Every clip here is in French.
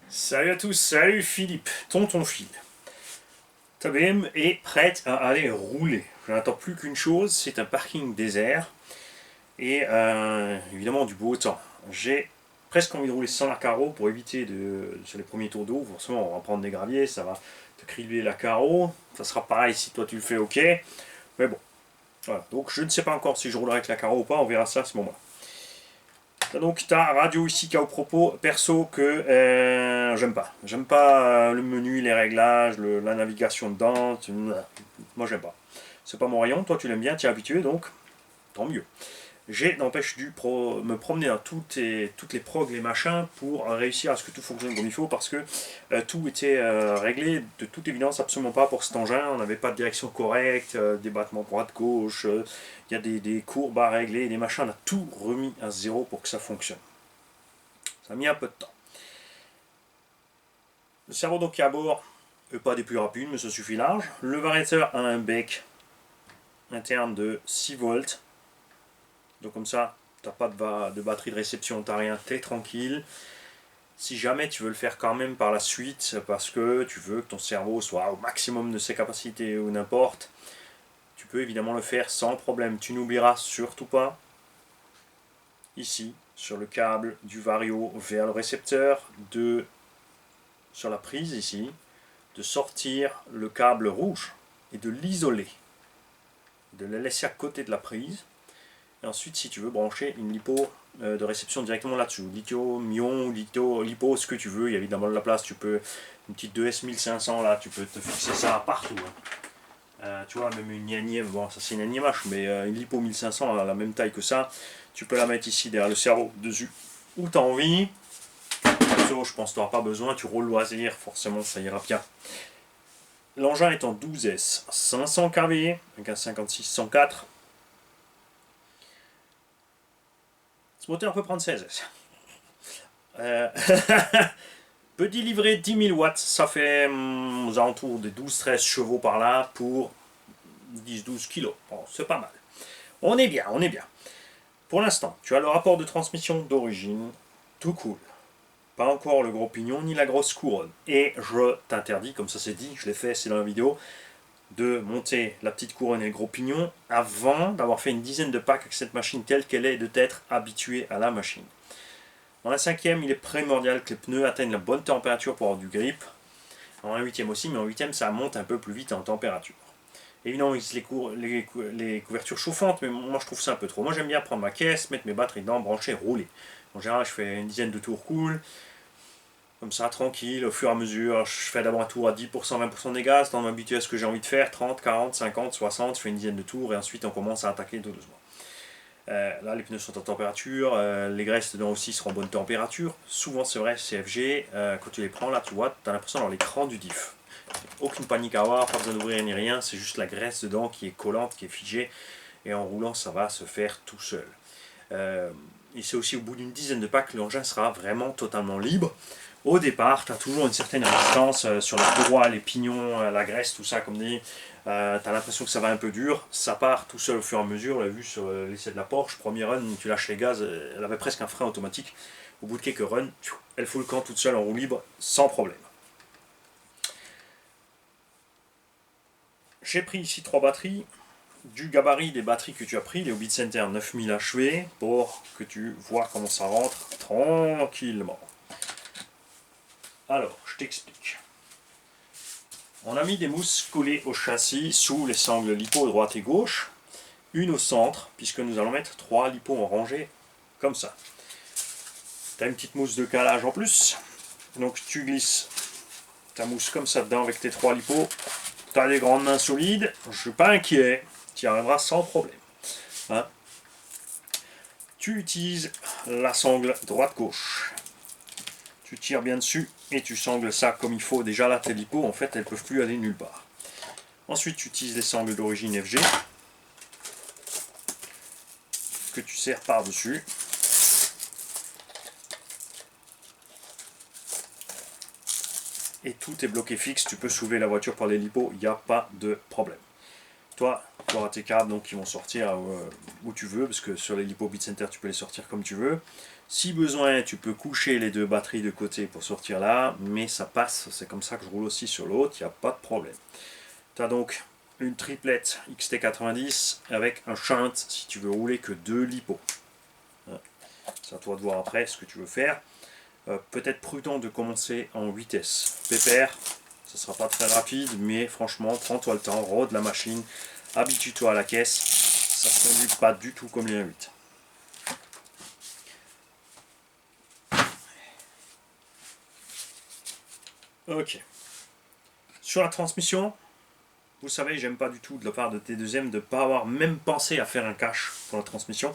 Salut à tous, salut Philippe, tonton Phil. Ta BM est prête à aller rouler. Je n'attends plus qu'une chose, c'est un parking désert et évidemment du beau temps. J'ai presque envie de rouler sans la carreau pour éviter sur les premiers tours d'eau. Forcément, on va prendre des graviers, ça va te cribler la carreau. Ça sera pareil si toi tu le fais, ok. Mais bon, voilà. Donc je ne sais pas encore si je roulerai avec la carreau ou pas, on verra ça à ce moment-là. Donc ta radio ici qui a au propos perso que j'aime pas. J'aime pas le menu, les réglages, la navigation dedans. Moi j'aime pas. C'est pas mon rayon, toi tu l'aimes bien, tu es habitué donc tant mieux. J'ai n'empêche dû me promener dans toutes les progs, les machins pour réussir à ce que tout fonctionne comme il faut parce que tout était réglé de toute évidence absolument pas pour cet engin. On n'avait pas de direction correcte, des battements droite-gauche, il y a des courbes à régler, des machins. On a tout remis à zéro pour que ça fonctionne. Ça a mis un peu de temps. Le cerveau donc qui est à bord, pas des plus rapides, mais ça suffit large. Le variateur a un bec interne de 6 volts. Donc comme ça, t'as pas de batterie de réception, t'as rien, t'es tranquille. Si jamais tu veux le faire quand même par la suite, parce que tu veux que ton cerveau soit au maximum de ses capacités ou n'importe, tu peux évidemment le faire sans problème. Tu n'oublieras surtout pas, ici, sur le câble du vario vers le récepteur, sur la prise ici, de sortir le câble rouge et de l'isoler, de le laisser à côté de la prise. Et ensuite, si tu veux brancher une lipo de réception directement là-dessus, litho, mion, lipo, ce que tu veux, il y a évidemment de la place, tu peux, une petite 2S 1500 là, tu peux te fixer ça partout. Tu vois, même une Nianième, bon ça c'est une Niamache, mais une lipo 1500 à la même taille que ça, tu peux la mettre ici derrière le cerveau, dessus, où tu as envie. Perso, je pense que tu n'auras pas besoin, tu roules loisir, forcément ça ira bien. L'engin est en 12S, 500 kV, avec un 56 104. Ce moteur peut prendre 16S. Euh, Petit livret 10 000 watts, ça fait aux alentours des 12-13 chevaux par là pour 10-12 kilos. Bon, c'est pas mal. On est bien, on est bien. Pour l'instant, tu as le rapport de transmission d'origine, tout cool. Pas encore le gros pignon ni la grosse couronne. Et je t'interdis, comme ça c'est dit, je l'ai fait, c'est dans la vidéo, de monter la petite couronne et le gros pignon avant d'avoir fait une dizaine de packs avec cette machine telle qu'elle est, de t'être habitué à la machine. Dans la cinquième, il est primordial que les pneus atteignent la bonne température pour avoir du grip. En un huitième aussi, mais en huitième, ça monte un peu plus vite en température. Évidemment, il existe les couvertures chauffantes, mais moi je trouve ça un peu trop. Moi j'aime bien prendre ma caisse, mettre mes batteries dedans, brancher, rouler. En général, je fais une dizaine de tours cool, comme ça, tranquille, au fur et à mesure. Je fais d'abord un tour à 10%, 20% des gaz, tant m'habituer à ce que j'ai envie de faire, 30, 40, 50, 60, je fais une dizaine de tours, et ensuite on commence à attaquer tout doucement. Là, les pneus sont en température, les graisses dedans aussi seront en bonne température. Souvent, c'est vrai, CFG, quand tu les prends là, tu vois, tu as l'impression d'avoir l'écran du diff. Aucune panique à avoir, pas besoin d'ouvrir ni rien, c'est juste la graisse dedans qui est collante, qui est figée, et en roulant, ça va se faire tout seul. Et c'est aussi au bout d'une dizaine de packs que l'engin sera vraiment totalement libre. Au départ, tu as toujours une certaine résistance sur les courroies, les pignons, la graisse, tout ça, comme dit. Tu as l'impression que ça va un peu dur. Ça part tout seul au fur et à mesure. On l'a vu sur l'essai de la Porsche. Premier run, tu lâches les gaz, elle avait presque un frein automatique. Au bout de quelques runs, elle fout le camp toute seule en roue libre, sans problème. J'ai pris ici 3 batteries. Du gabarit des batteries que tu as pris, les Hobbit Center 9000 HV, pour que tu vois comment ça rentre tranquillement. Alors, je t'explique. On a mis des mousses collées au châssis sous les sangles lipo droite et gauche, une au centre, puisque nous allons mettre 3 lipos en rangée, comme ça. Tu as une petite mousse de calage en plus, donc tu glisses ta mousse comme ça dedans avec tes 3 lipos. Tu as des grandes mains solides, je ne suis pas inquiet, tu y arriveras sans problème. Hein, tu utilises la sangle droite-gauche. Tu tires bien dessus et tu sangles ça comme il faut. Déjà là, tes lipos, en fait, elles ne peuvent plus aller nulle part. Ensuite, tu utilises les sangles d'origine FG que tu serres par-dessus. Et tout est bloqué fixe. Tu peux soulever la voiture par les lipos, il n'y a pas de problème. toi, tu auras tes câbles donc, qui vont sortir où tu veux, parce que sur les Lipo Beat Center, tu peux les sortir comme tu veux. Si besoin, tu peux coucher les deux batteries de côté pour sortir là, mais ça passe, c'est comme ça que je roule aussi sur l'autre, il n'y a pas de problème. Tu as donc une triplette XT90 avec un shunt si tu veux rouler que 2 Lipo. C'est à toi de voir après ce que tu veux faire. Peut-être prudent de commencer en vitesse. Pépère, ce ne sera pas très rapide, mais franchement, prends-toi le temps, rôde la machine, habitue-toi à la caisse, ça ne se conduit pas du tout comme les 1.8. Ok. Sur la transmission, vous savez, j'aime pas du tout de la part de T2M de ne pas avoir même pensé à faire un cache pour la transmission.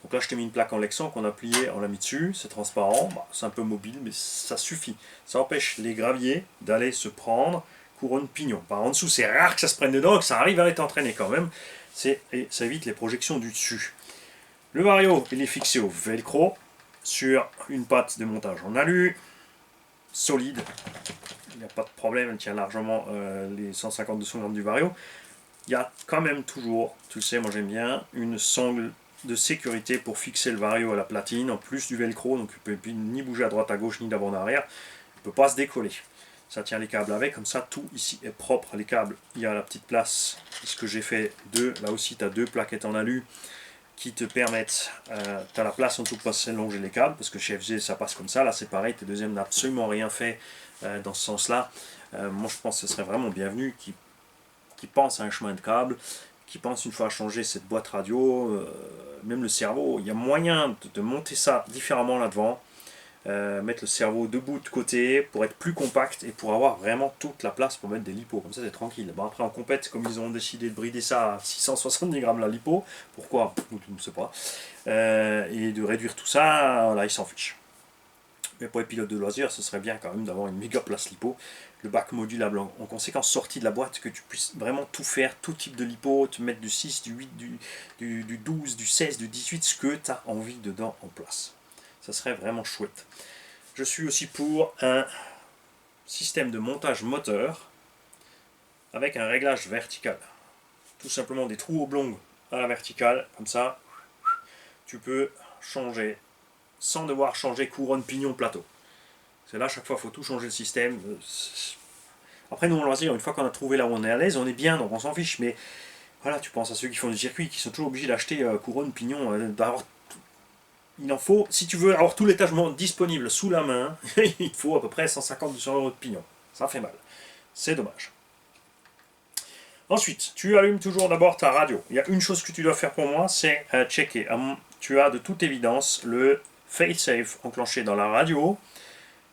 Donc là, je t'ai mis une plaque en Lexan qu'on a pliée, on l'a mis dessus, c'est transparent, c'est un peu mobile, mais ça suffit. Ça empêche les graviers d'aller se prendre couronne pignon. Par en dessous, c'est rare que ça se prenne dedans et que ça arrive à être entraîné quand même. Et ça évite les projections du dessus. Le Vario, il est fixé au velcro sur une patte de montage en alu, solide. Il n'y a pas de problème, elle tient largement les 150-200 grammes du Vario. Il y a quand même toujours, tu le sais, moi j'aime bien, une sangle de sécurité pour fixer le Vario à la platine, en plus du velcro, donc il ne peut ni bouger à droite à gauche ni d'avant en arrière, il ne peut pas se décoller. Ça tient les câbles avec, comme ça tout ici est propre, les câbles, il y a la petite place, ce que j'ai fait deux, là aussi tu as deux plaquettes en alu qui te permettent, tu as la place en tout pour longer les câbles, parce que chez FG ça passe comme ça, là c'est pareil, T2M n'a absolument rien fait dans ce sens-là. Moi je pense que ce serait vraiment bienvenu qui pense à un chemin de câble, qui pense une fois à changer cette boîte radio, même le cerveau, il y a moyen de monter ça différemment là devant, mettre le cerveau debout de côté pour être plus compact et pour avoir vraiment toute la place pour mettre des lipos, comme ça c'est tranquille. Bon, après en compète, comme ils ont décidé de brider ça à 670 grammes la lipo, pourquoi, je ne sais pas, et de réduire tout ça, voilà, ils s'en fichent. Mais pour les pilotes de loisirs, ce serait bien quand même d'avoir une méga place lipo. Le bac modulable en conséquence sorti de la boîte, que tu puisses vraiment tout faire, tout type de lipo, te mettre du 6, du 8, du 12, du 16, du 18, ce que tu as envie dedans en place. Ça serait vraiment chouette. Je suis aussi pour un système de montage moteur avec un réglage vertical. Tout simplement des trous oblongs à la verticale, comme ça, tu peux changer sans devoir changer couronne, pignon, plateau. C'est là, à chaque fois, il faut tout changer le système. Après, nous, on loisir, une fois qu'on a trouvé là où on est à l'aise, on est bien, donc on s'en fiche. Mais voilà, tu penses à ceux qui font du circuit, qui sont toujours obligés d'acheter couronne, pignon, d'avoir. Il en faut, si tu veux avoir tout l'étagement disponible sous la main, il faut à peu près 150-200 euros de pignon. Ça fait mal. C'est dommage. Ensuite, tu allumes toujours d'abord ta radio. Il y a une chose que tu dois faire pour moi, c'est checker. Tu as de toute évidence le fail-safe enclenché dans la radio.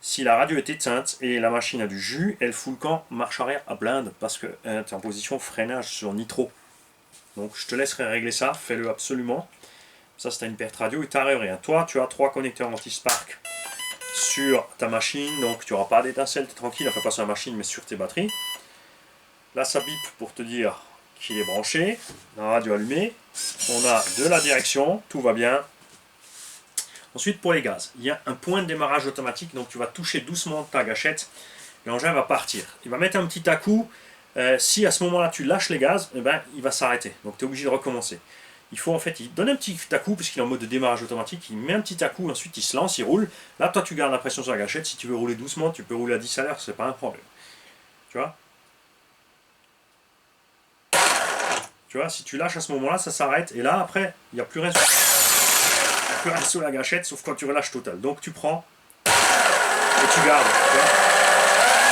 Si la radio est éteinte et la machine a du jus, elle fout le camp marche arrière à blinde parce que tu es en position freinage sur nitro. Donc je te laisserai régler ça, fais-le absolument. Ça c'est une perte radio et tu n'arrives rien. Toi tu as 3 connecteurs anti-spark sur ta machine, donc tu n'auras pas d'étincelle, tu es tranquille, enfin pas sur la machine mais sur tes batteries. Là ça bip pour te dire qu'il est branché, la radio allumée, on a de la direction, tout va bien. Ensuite pour les gaz, il y a un point de démarrage automatique, donc tu vas toucher doucement ta gâchette, l'engin va partir. Il va mettre un petit à-coup, si à ce moment-là tu lâches les gaz, eh ben, il va s'arrêter, donc tu es obligé de recommencer. Il faut en fait, il donne un petit à-coup, puisqu'il est en mode de démarrage automatique, il met un petit à-coup, ensuite il se lance, il roule. Là toi tu gardes la pression sur la gâchette, si tu veux rouler doucement, tu peux rouler à 10 à l'heure, c'est pas un problème. Tu vois ? Tu vois, si tu lâches à ce moment-là, ça s'arrête, et là après, il n'y a plus rien sur la gâchette, sauf quand tu relâches total. Donc tu prends et tu gardes. Tu vois.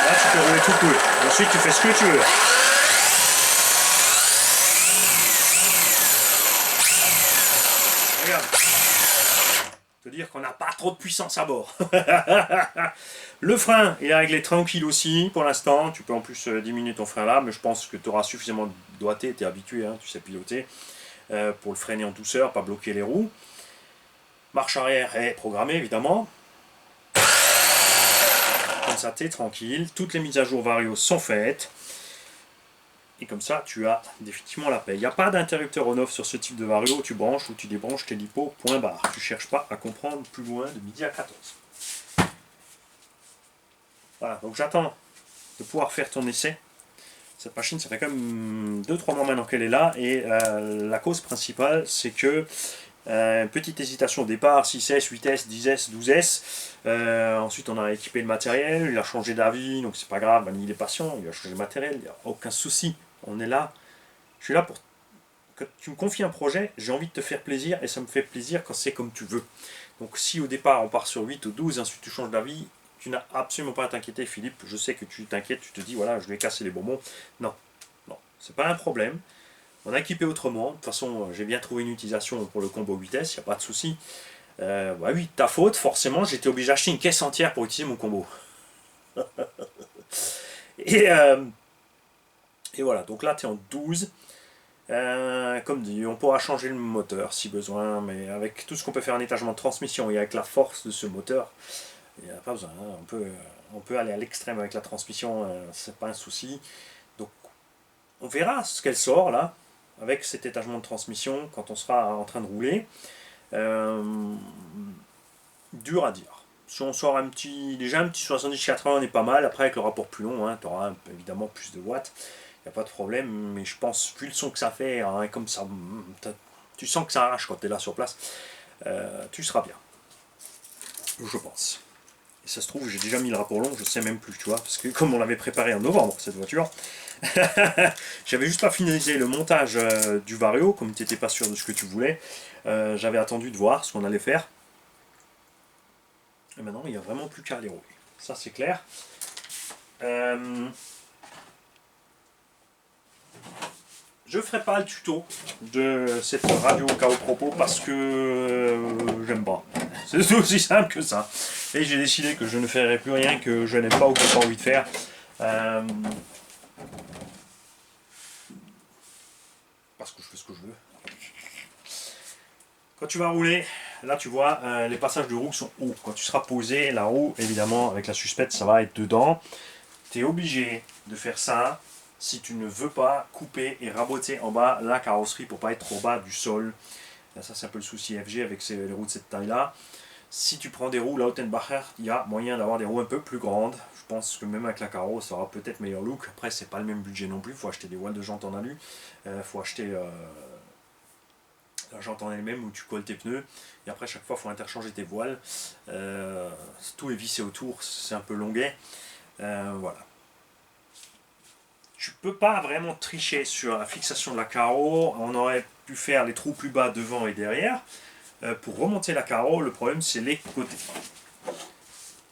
Là tu peux rouler tout cool. Ensuite tu fais ce que tu veux. Regarde. Te dire qu'on n'a pas trop de puissance à bord. Le frein, il est réglé tranquille aussi pour l'instant. Tu peux en plus diminuer ton frein là, mais je pense que tu auras suffisamment doigté, tu es habitué, hein, tu sais piloter, pour le freiner en douceur, pas bloquer les roues. Marche arrière est programmée évidemment. Comme ça, tu es tranquille. Toutes les mises à jour Vario sont faites. Et comme ça, tu as définitivement la paix. Il n'y a pas d'interrupteur on-off sur ce type de Vario. Tu branches ou tu débranches tes lipos, point barre. Tu ne cherches pas à comprendre plus loin de midi à 14. Voilà, donc j'attends de pouvoir faire ton essai. Cette machine, ça fait quand même 2-3 mois maintenant qu'elle est là, et la cause principale, c'est que petite hésitation au départ, 6S, 8S, 10S, 12S. Ensuite, on a équipé le matériel, il a changé d'avis, donc c'est pas grave, il est patient, il a changé le matériel, il n'y a aucun souci. On est là. Je suis là pour que tu me confies un projet, j'ai envie de te faire plaisir, et ça me fait plaisir quand c'est comme tu veux. Donc si au départ on part sur 8 ou 12, et ensuite tu changes d'avis, tu n'as absolument pas à t'inquiéter, Philippe. Je sais que tu t'inquiètes, tu te dis, voilà, je vais casser les bonbons. Non, non, c'est pas un problème. On a équipé autrement. De toute façon, j'ai bien trouvé une utilisation pour le combo 8S, il n'y a pas de souci. Bah oui, ta faute, forcément, j'étais obligé d'acheter une caisse entière pour utiliser mon combo. et, euh, et voilà, donc là, tu es en 12. Comme dit, on pourra changer le moteur si besoin, mais avec tout ce qu'on peut faire en étagement de transmission et avec la force de ce moteur, il n'y a pas besoin. Hein. On peut aller à l'extrême avec la transmission, c'est pas un souci. Donc, on verra ce qu'elle sort là, avec cet étagement de transmission, quand on sera en train de rouler. Dur à dire. Si on sort déjà un petit 70-80, on est pas mal. Après, avec le rapport plus long, hein, tu auras évidemment plus de watts. Il n'y a pas de problème, mais je pense, vu le son que ça fait, hein, comme ça, tu sens que ça arrache quand tu es là sur place, tu seras bien. Je pense. Et ça se trouve, j'ai déjà mis le rapport long, je sais même plus, tu vois, parce que comme on l'avait préparé en novembre, cette voiture, j'avais juste pas finalisé le montage du Vario, comme tu n'étais pas sûr de ce que tu voulais, j'avais attendu de voir ce qu'on allait faire. Et maintenant, il n'y a vraiment plus qu'à les rouler. Ça, c'est clair. Je ne ferai pas le tuto de cette radio KO Propos parce que j'aime pas. C'est aussi simple que ça. Et j'ai décidé que je ne ferai plus rien que je n'aime pas ou que j'ai pas envie de faire. Parce que je fais ce que je veux. Quand tu vas rouler, là tu vois, les passages de roue sont hauts. Quand tu seras posé, la roue, évidemment, avec la suspette, ça va être dedans. Tu es obligé de faire ça si tu ne veux pas couper et raboter en bas la carrosserie pour pas être trop bas du sol. Ça, c'est un peu le souci FG avec les roues de cette taille-là. Si tu prends des roues Lautenbacher, il y a moyen d'avoir des roues un peu plus grandes. Je pense que même avec la carreau, ça aura peut-être meilleur look. Après, c'est pas le même budget non plus. Il faut acheter des voiles de jantes en alu. Il faut acheter la jante en elle-même où tu colles tes pneus. Et après, chaque fois, il faut interchanger tes voiles. Tout est vissé autour. C'est un peu longuet. Voilà. Tu peux pas vraiment tricher sur la fixation de la carreau. On aurait pu faire les trous plus bas devant et derrière. Pour remonter la carreau, le problème c'est les côtés.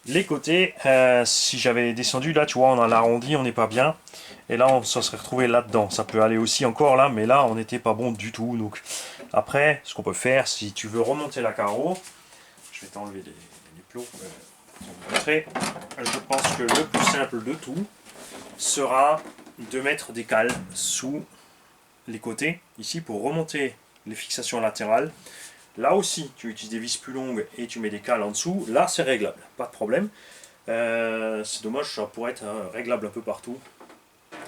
Les côtés, si j'avais descendu là, tu vois, on a l'arrondi, on n'est pas bien. Et là, on se serait retrouvé là-dedans. Ça peut aller aussi encore là, mais là, on n'était pas bon du tout. Donc, après, ce qu'on peut faire, si tu veux remonter la carreau, je vais t'enlever les plots. Je pense que le plus simple de tout sera de mettre des cales sous les côtés, ici, pour remonter les fixations latérales. Là aussi, tu utilises des vis plus longues et tu mets des cales en dessous. Là, c'est réglable, pas de problème. C'est dommage, ça pourrait être réglable un peu partout.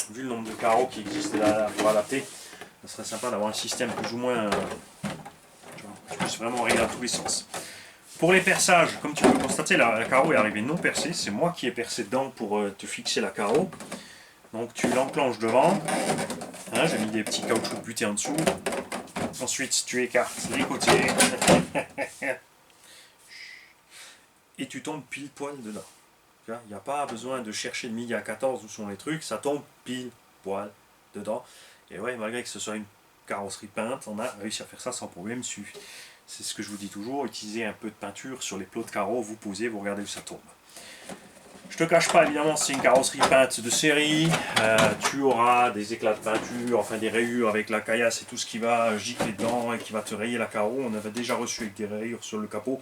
Vu le nombre de carreaux qui existent là pour adapter, ça serait sympa d'avoir un système plus ou moins qui puisse vraiment régler à tous les sens. Pour les perçages, comme tu peux le constater, la carreau est arrivée non percée. C'est moi qui ai percé dedans pour te fixer la carreau. Donc tu l'enclenches devant. Hein, j'ai mis des petits caoutchoucs butés en dessous. Ensuite, tu écartes les côtés. Et tu tombes pile poil dedans. Il n'y a pas besoin de chercher le midi à 14 où sont les trucs. Ça tombe pile poil dedans. Et ouais, malgré que ce soit une carrosserie peinte, on a réussi à faire ça sans problème. C'est ce que je vous dis toujours. Utilisez un peu de peinture sur les plots de carreaux. Vous posez, vous regardez où ça tombe. Je te cache pas, évidemment, c'est une carrosserie peinte de série. Tu auras des éclats de peinture, enfin des rayures avec la caillasse et tout ce qui va gicler dedans et qui va te rayer la carreau. On avait déjà reçu avec des rayures sur le capot.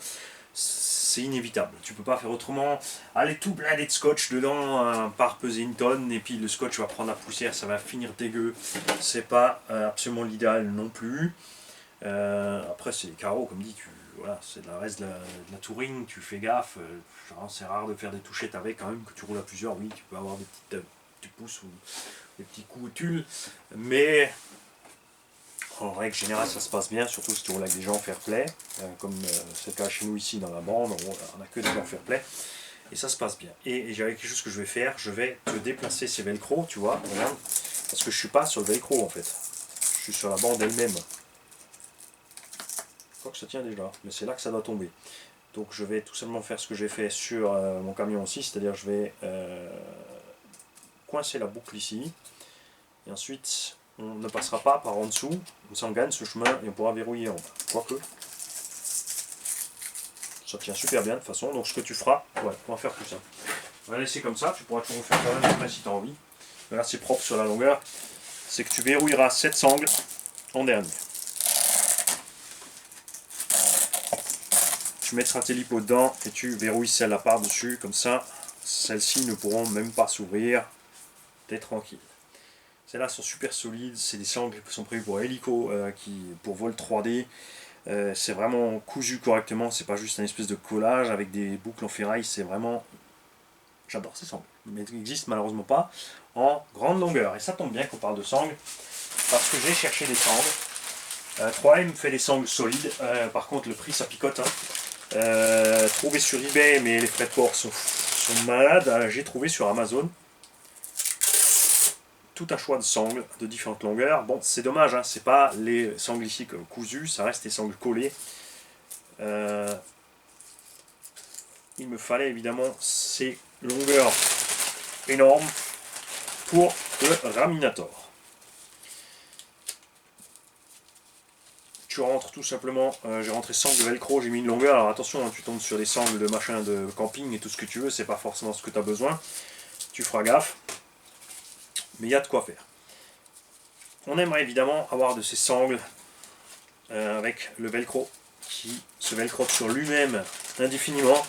C'est inévitable. Tu peux pas faire autrement. Aller tout blindé de scotch dedans, par peser une tonne, et puis le scotch va prendre la poussière, ça va finir dégueu. C'est pas absolument l'idéal non plus. Après, c'est les carreaux, comme dit, voilà, c'est le reste de la touring, tu fais gaffe. C'est rare de faire des touchettes avec, quand même, que tu roules à plusieurs. Oui, tu peux avoir des petits pouces ou des petits coups de tulle, mais en règle générale, ça se passe bien, surtout si tu roules avec des gens fair play, comme c'est le cas chez nous ici dans la bande, on n'a que des gens fair play, et ça se passe bien. Et j'avais quelque chose que je vais faire, je vais te déplacer ces velcro, tu vois, regarde, Parce que je suis pas sur le velcro en fait. Je suis sur la bande elle-même. Je crois que ça tient déjà, mais c'est là que ça doit tomber. Donc je vais tout simplement faire ce que j'ai fait sur mon camion aussi, c'est-à-dire je vais coincer la boucle ici. Et ensuite, on ne passera pas par en dessous, on gagne ce chemin et on pourra verrouiller en bas. Quoique, ça tient super bien de toute façon, donc ce que tu feras, ouais, on va faire tout ça. On va laisser comme ça, tu pourras toujours faire quand même après si tu as envie. Là c'est propre sur la longueur, c'est que tu verrouilleras cette sangle en dernier. Tu mettras tes lipots dedans et tu verrouilles celle-là par-dessus, comme ça, celles-ci ne pourront même pas s'ouvrir, t'es tranquille. Celles-là sont super solides, c'est des sangles qui sont prévues pour hélico, pour vol 3D. C'est vraiment cousu correctement, c'est pas juste un espèce de collage avec des boucles en ferraille, c'est vraiment... J'adore ces sangles, mais elles n'existent malheureusement pas en grande longueur. Et ça tombe bien qu'on parle de sangles, parce que j'ai cherché des sangles. 3M fait des sangles solides, par contre le prix ça picote. Trouvé sur eBay, mais les frais de port sont malades. J'ai trouvé sur Amazon tout un choix de sangles de différentes longueurs. Bon, c'est dommage, hein, c'est pas les sangles ici cousues, ça reste des sangles collées. Il me fallait évidemment ces longueurs énormes pour le Raminator. Tu rentres tout simplement, j'ai rentré sangle de velcro, j'ai mis une longueur, alors attention, hein, tu tombes sur des sangles de machin de camping et tout ce que tu veux, c'est pas forcément ce que tu as besoin, tu feras gaffe, mais il y a de quoi faire. On aimerait évidemment avoir de ces sangles avec le velcro qui se velcrote sur lui-même indéfiniment,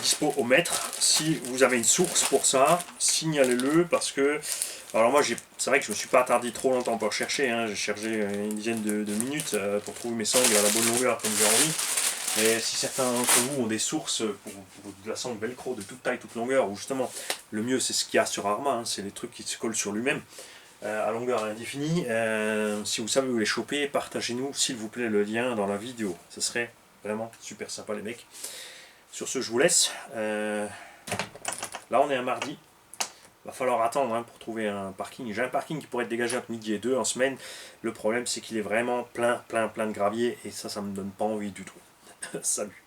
dispo au mètre. Si vous avez une source pour ça, signalez-le, parce que alors moi c'est vrai que je me suis pas attardé trop longtemps pour chercher, hein. J'ai cherché une dizaine de minutes pour trouver mes sangles à la bonne longueur comme j'ai envie. Mais si certains d'entre vous ont des sources pour de la sangle velcro de toute taille, toute longueur, ou justement le mieux c'est ce qu'il y a sur Arma, hein, c'est les trucs qui se collent sur lui-même à longueur indéfinie, si vous savez où les choper, partagez-nous s'il vous plaît le lien dans la vidéo, ce serait vraiment super sympa les mecs. Sur ce, je vous laisse. Là, on est un mardi. Il va falloir attendre, hein, pour trouver un parking. J'ai un parking qui pourrait être dégagé entre midi et 2 en semaine. Le problème, c'est qu'il est vraiment plein de gravier. Et ça me donne pas envie du tout. Salut.